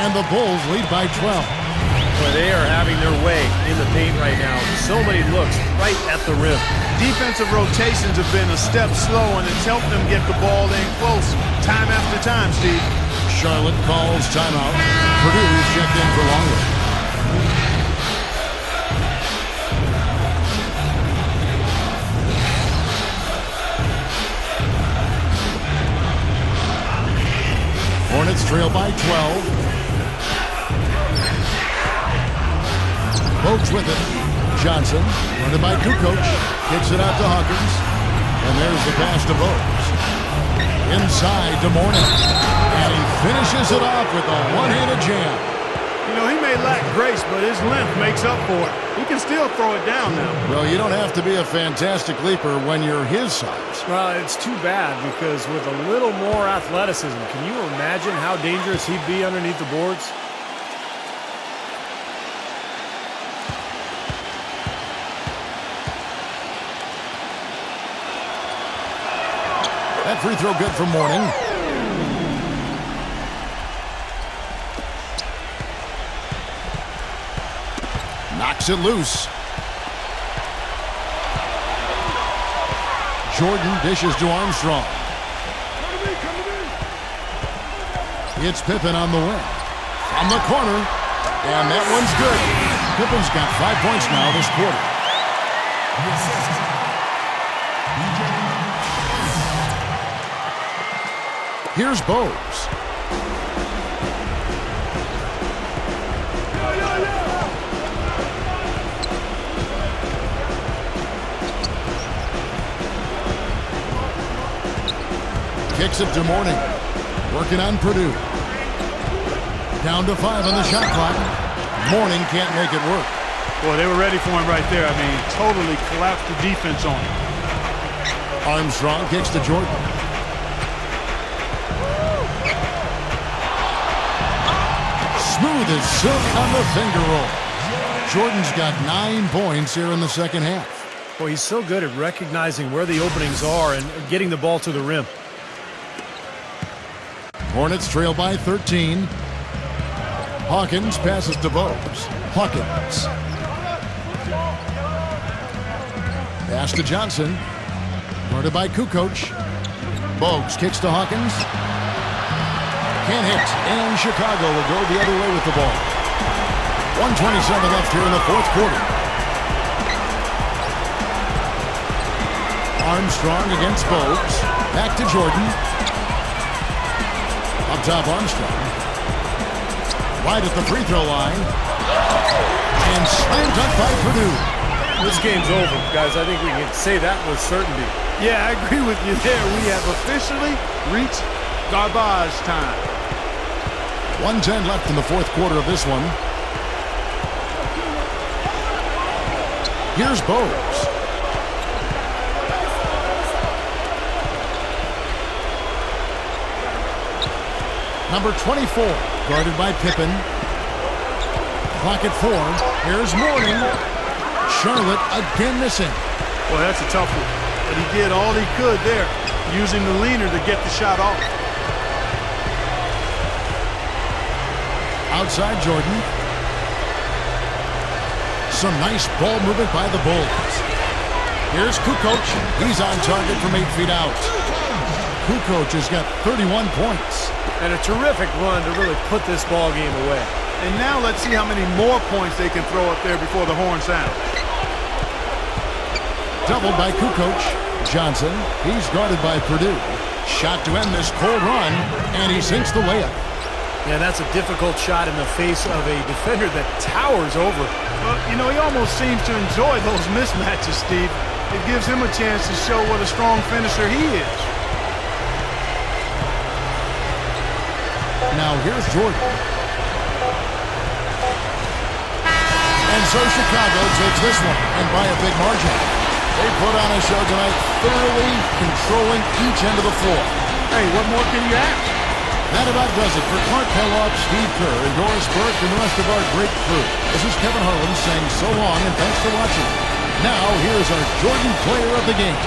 And the Bulls lead by 12. Boy, they are having their way in the paint right now. So many looks right at the rim. Defensive rotations have been a step slow, and it's helped them get the ball in close time after time, Steve. Charlotte calls timeout. Purdue's checked in for Longley. Hornets trail by 12. Bogues with it. Johnson, running by Kukoc, kicks it out to Hawkins. And there's the pass to Bogues. Inside to Mourning. And he finishes it off with a one-handed jam. You know, he may lack grace, but his length makes up for it. He can still throw it down now. Well, you don't have to be a fantastic leaper when you're his size. Well, it's too bad because with a little more athleticism, can you imagine how dangerous he'd be underneath the boards? That free throw good for Mourning. Knocks it loose. Jordan dishes to Armstrong. It's Pippen on the wing. From the corner. And that one's good. Pippen's got 5 points now this quarter. Here's Bowes. Kicks it to Mourning. Working on Purdue. Down to 5 on the shot clock. Mourning can't make it work. Boy, they were ready for him right there. I mean, totally collapsed the defense on him. Armstrong kicks to Jordan. Smooth as silk on the finger roll. Jordan's got 9 points here in the second half. Boy, he's so good at recognizing where the openings are and getting the ball to the rim. Hornets trail by 13. Hawkins passes to Bowes. Hawkins. Pass to Johnson. Guarded by Kukoc. Bogues kicks to Hawkins. Can't hit. And Chicago will go the other way with the ball. 1:27 left here in the fourth quarter. Armstrong against Bogues. Back to Jordan. Up top Armstrong. Right at the free throw line. And slam dunk by Purdue. This game's over, guys. I think we can say that with certainty. Yeah, I agree with you there. We have officially reached garbage time. 1:10 left in the fourth quarter of this one. Here's Bogues. Number 24, guarded by Pippen. Clock at 4. Here's Mourning. Charlotte again missing. Well, that's a tough one. But he did all he could there, using the leaner to get the shot off. Outside Jordan. Some nice ball movement by the Bulls. Here's Kukoc. He's on target from 8 feet out. Kukoc has got 31 points. And a terrific run to really put this ball game away. And now let's see how many more points they can throw up there before the horn sounds. Doubled by Kukoc. Johnson, he's guarded by Purdue. Shot to end this cold run, and he sinks the layup. Yeah, that's a difficult shot in the face of a defender that towers over. Well, you know, he almost seems to enjoy those mismatches, Steve. It gives him a chance to show what a strong finisher he is. Now here's Jordan. And so Chicago takes this one, and by a big margin. They put on a show tonight, thoroughly controlling each end of the floor. Hey, what more can you ask? That about does it for Clark Kellogg, Steve Kerr, and Doris Burke, and the rest of our great crew. This is Kevin Harlan saying so long and thanks for watching. Now, here's our Jordan player of the game.